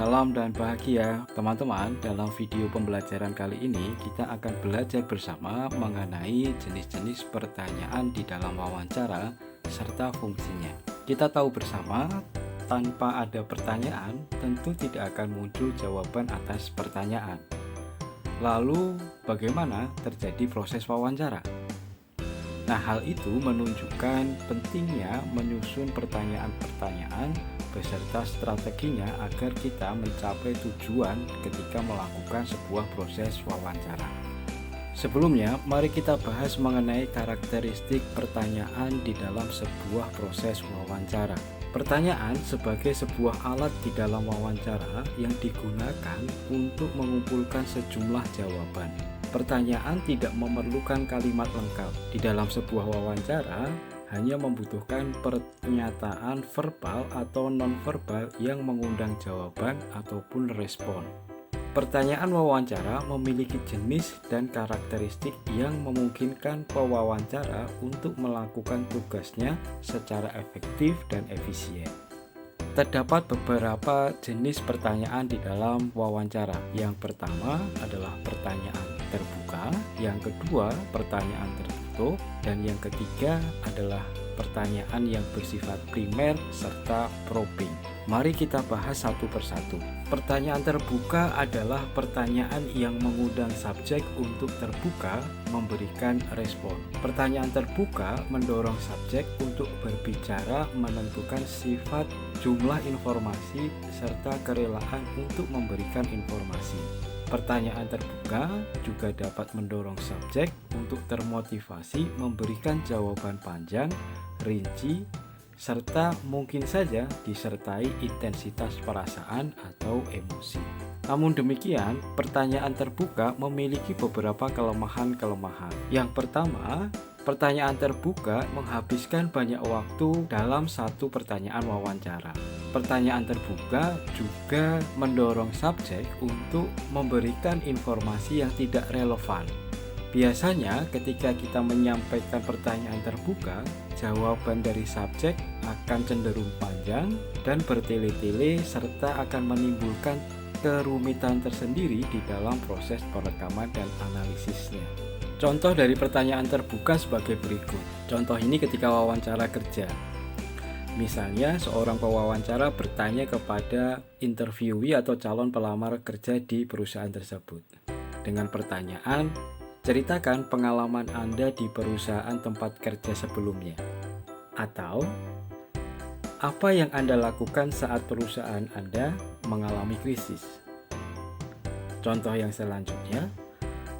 Salam dan bahagia teman-teman. Dalam video pembelajaran kali ini kita akan belajar bersama mengenai jenis-jenis pertanyaan di dalam wawancara serta fungsinya. Kita tahu bersama, tanpa ada pertanyaan tentu tidak akan muncul jawaban atas pertanyaan. Lalu bagaimana terjadi proses wawancara? Nah, hal itu menunjukkan pentingnya menyusun pertanyaan-pertanyaan beserta strateginya agar kita mencapai tujuan ketika melakukan sebuah proses wawancara. Sebelumnya, mari kita bahas mengenai karakteristik pertanyaan di dalam sebuah proses wawancara. Pertanyaan sebagai sebuah alat di dalam wawancara yang digunakan untuk mengumpulkan sejumlah jawaban. Pertanyaan tidak memerlukan kalimat lengkap. Di dalam sebuah wawancara, hanya membutuhkan pernyataan verbal atau non-verbal yang mengundang jawaban ataupun respon. Pertanyaan wawancara memiliki jenis dan karakteristik yang memungkinkan pewawancara untuk melakukan tugasnya secara efektif dan efisien. Terdapat beberapa jenis pertanyaan di dalam wawancara. Yang pertama adalah pertanyaan terbuka, yang kedua pertanyaan tertutup, dan yang ketiga adalah pertanyaan yang bersifat primer serta probing. Mari kita bahas satu persatu. Pertanyaan terbuka adalah pertanyaan yang mengundang subjek untuk terbuka memberikan respon. Pertanyaan terbuka mendorong subjek untuk berbicara, menentukan sifat, jumlah informasi, serta kerelaan untuk memberikan informasi. Pertanyaan terbuka juga dapat mendorong subjek untuk termotivasi memberikan jawaban panjang, rinci, serta mungkin saja disertai intensitas perasaan atau emosi. Namun demikian, pertanyaan terbuka memiliki beberapa kelemahan-kelemahan. Yang pertama, pertanyaan terbuka menghabiskan banyak waktu dalam satu pertanyaan wawancara. Pertanyaan terbuka juga mendorong subjek untuk memberikan informasi yang tidak relevan. Biasanya ketika kita menyampaikan pertanyaan terbuka, jawaban dari subjek akan cenderung panjang dan bertele-tele serta akan menimbulkan kerumitan tersendiri di dalam proses perekaman dan analisisnya. Contoh dari pertanyaan terbuka sebagai berikut. Contoh ini ketika wawancara kerja. Misalnya seorang pewawancara bertanya kepada interviewee atau calon pelamar kerja di perusahaan tersebut dengan pertanyaan, ceritakan pengalaman Anda di perusahaan tempat kerja sebelumnya. Atau, apa yang Anda lakukan saat perusahaan Anda mengalami krisis? Contoh yang selanjutnya,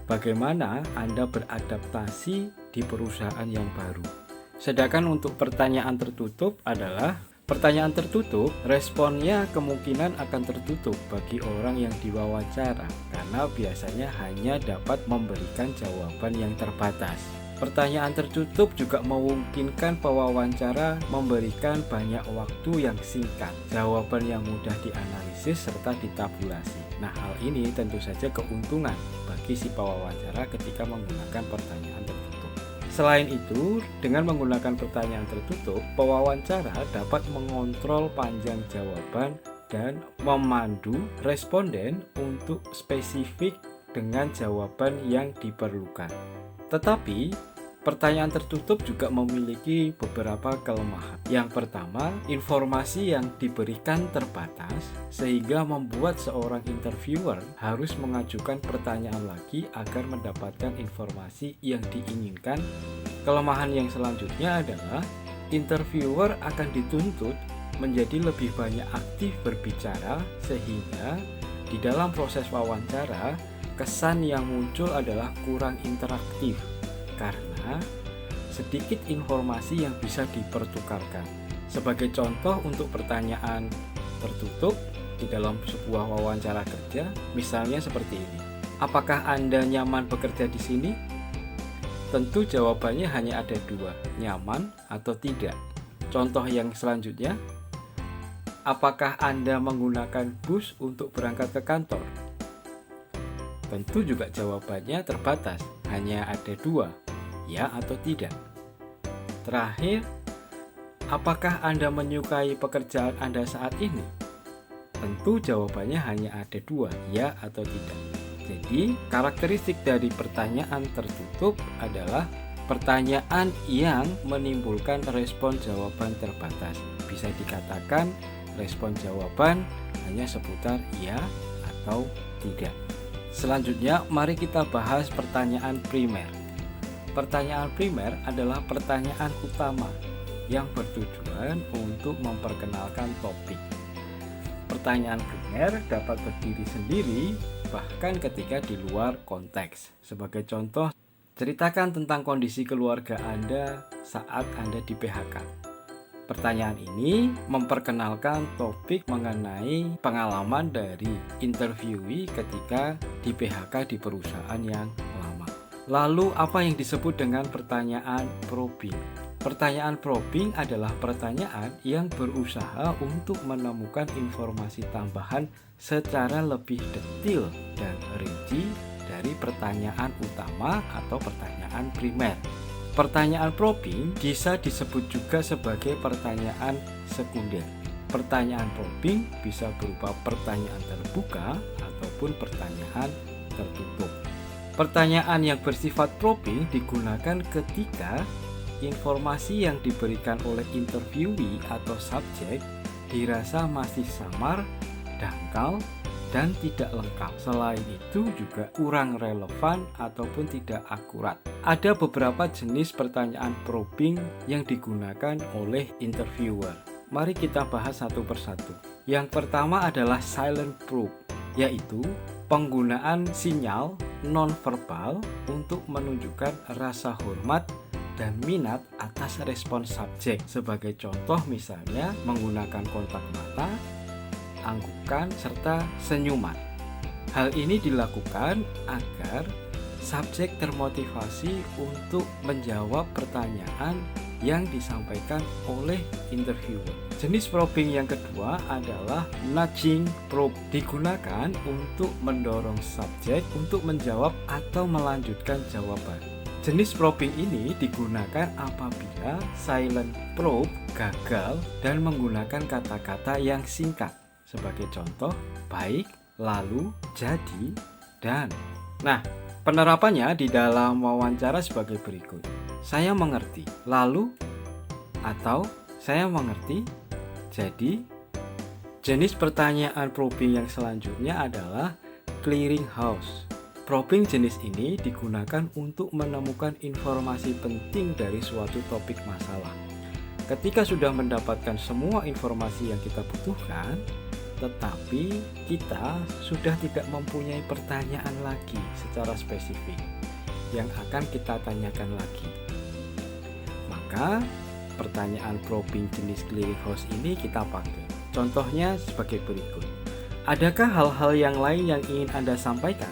bagaimana Anda beradaptasi di perusahaan yang baru? Sedangkan untuk pertanyaan tertutup adalah pertanyaan tertutup, responnya kemungkinan akan tertutup bagi orang yang diwawancara karena biasanya hanya dapat memberikan jawaban yang terbatas. Pertanyaan tertutup juga memungkinkan pewawancara memberikan banyak waktu yang singkat, jawaban yang mudah dianalisis serta ditabulasi. Nah, hal ini tentu saja keuntungan bagi si pewawancara ketika menggunakan pertanyaan tertutup. Selain itu, dengan menggunakan pertanyaan tertutup, pewawancara dapat mengontrol panjang jawaban dan memandu responden untuk spesifik dengan jawaban yang diperlukan. Tetapi, pertanyaan tertutup juga memiliki beberapa kelemahan. Yang pertama, informasi yang diberikan terbatas sehingga membuat seorang interviewer harus mengajukan pertanyaan lagi agar mendapatkan informasi yang diinginkan. Kelemahan yang selanjutnya adalah interviewer akan dituntut menjadi lebih banyak aktif berbicara sehingga di dalam proses wawancara kesan yang muncul adalah kurang interaktif karena sedikit informasi yang bisa dipertukarkan. Sebagai contoh untuk pertanyaan tertutup di dalam sebuah wawancara kerja, misalnya seperti ini. Apakah Anda nyaman bekerja di sini? Tentu jawabannya hanya ada dua, nyaman atau tidak. Contoh yang selanjutnya, apakah Anda menggunakan bus untuk berangkat ke kantor? Tentu juga jawabannya terbatas, hanya ada dua, ya atau tidak. Terakhir, apakah Anda menyukai pekerjaan Anda saat ini? Tentu jawabannya hanya ada dua, ya atau tidak. Jadi, karakteristik dari pertanyaan tertutup adalah pertanyaan yang menimbulkan respon jawaban terbatas. Bisa dikatakan respon jawaban hanya seputar iya atau tidak. Selanjutnya, mari kita bahas pertanyaan primer. Pertanyaan primer adalah pertanyaan utama yang bertujuan untuk memperkenalkan topik. Pertanyaan primer dapat berdiri sendiri bahkan ketika di luar konteks. Sebagai contoh, ceritakan tentang kondisi keluarga Anda saat Anda di PHK. Pertanyaan ini memperkenalkan topik mengenai pengalaman dari interviewee ketika di PHK di perusahaan yang lama. Lalu apa yang disebut dengan pertanyaan probing? Pertanyaan probing adalah pertanyaan yang berusaha untuk menemukan informasi tambahan secara lebih detail dan rinci dari pertanyaan utama atau pertanyaan primer. Pertanyaan probing bisa disebut juga sebagai pertanyaan sekunder. Pertanyaan probing bisa berupa pertanyaan terbuka ataupun pertanyaan tertutup. Pertanyaan yang bersifat probing digunakan ketika informasi yang diberikan oleh interviewee atau subjek dirasa masih samar, dangkal, dan tidak lengkap. Selain itu juga kurang relevan ataupun tidak akurat. Ada beberapa jenis pertanyaan probing yang digunakan oleh interviewer. Mari kita bahas satu persatu. Yang pertama adalah silent probe, yaitu penggunaan sinyal nonverbal untuk menunjukkan rasa hormat dan minat atas respon subjek. Sebagai contoh misalnya menggunakan kontak mata, anggukan, serta senyuman. Hal ini dilakukan agar subjek termotivasi untuk menjawab pertanyaan yang disampaikan oleh interviewer. Jenis probing yang kedua adalah nudging probe, digunakan untuk mendorong subjek untuk menjawab atau melanjutkan jawaban. Jenis probing ini digunakan apabila silent probe gagal dan menggunakan kata-kata yang singkat. Sebagai contoh, baik, lalu, jadi, dan. Nah, penerapannya di dalam wawancara sebagai berikut. Saya mengerti, lalu, atau saya mengerti, jadi. Jenis pertanyaan probing yang selanjutnya adalah clearinghouse. Probing jenis ini digunakan untuk menemukan informasi penting dari suatu topik masalah. Ketika sudah mendapatkan semua informasi yang kita butuhkan, tetapi kita sudah tidak mempunyai pertanyaan lagi secara spesifik yang akan kita tanyakan lagi, maka pertanyaan probing jenis clearinghouse ini kita pakai. Contohnya sebagai berikut. Adakah hal-hal yang lain yang ingin Anda sampaikan?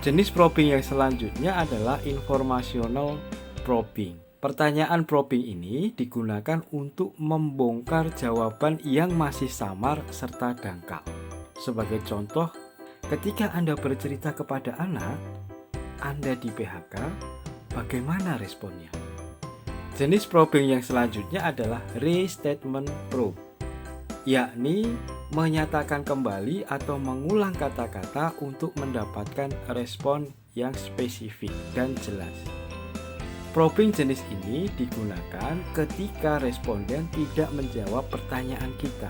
Jenis probing yang selanjutnya adalah informational probing. Pertanyaan probing ini digunakan untuk membongkar jawaban yang masih samar serta dangkal. Sebagai contoh, ketika Anda bercerita kepada anak Anda di PHK, bagaimana responnya? Jenis probing yang selanjutnya adalah restatement probe, yakni menyatakan kembali atau mengulang kata-kata untuk mendapatkan respon yang spesifik dan jelas. Probing jenis ini digunakan ketika responden tidak menjawab pertanyaan kita.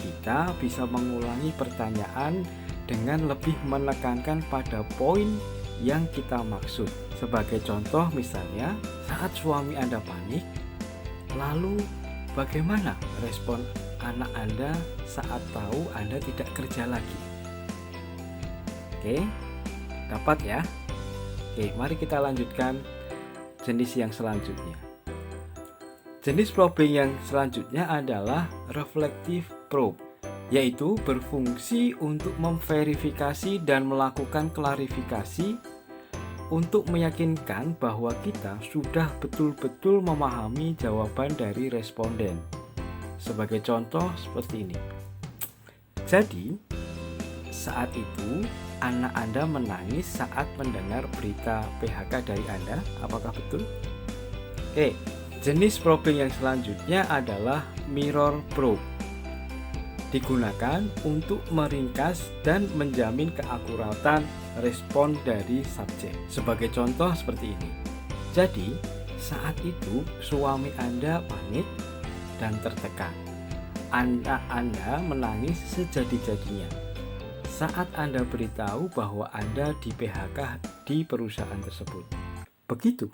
Kita bisa mengulangi pertanyaan dengan lebih menekankan pada poin yang kita maksud. Sebagai contoh misalnya, saat suami Anda panik, lalu bagaimana respon anak Anda saat tahu Anda tidak kerja lagi? Oke, dapat ya? Oke, mari kita lanjutkan jenis yang selanjutnya. Jenis probing yang selanjutnya adalah reflective probe, yaitu berfungsi untuk memverifikasi dan melakukan klarifikasi untuk meyakinkan bahwa kita sudah betul-betul memahami jawaban dari responden. Sebagai contoh seperti ini. Jadi, saat itu anak Anda menangis saat mendengar berita PHK dari Anda, apakah betul? Oke, jenis probing yang selanjutnya adalah mirror probe, digunakan untuk meringkas dan menjamin keakuratan respon dari subjek. Sebagai contoh seperti ini. Jadi, saat itu suami Anda panik dan tertekan. Anak Anda menangis sejadi-jadinya saat Anda beritahu bahwa Anda di PHK di perusahaan tersebut. Begitu.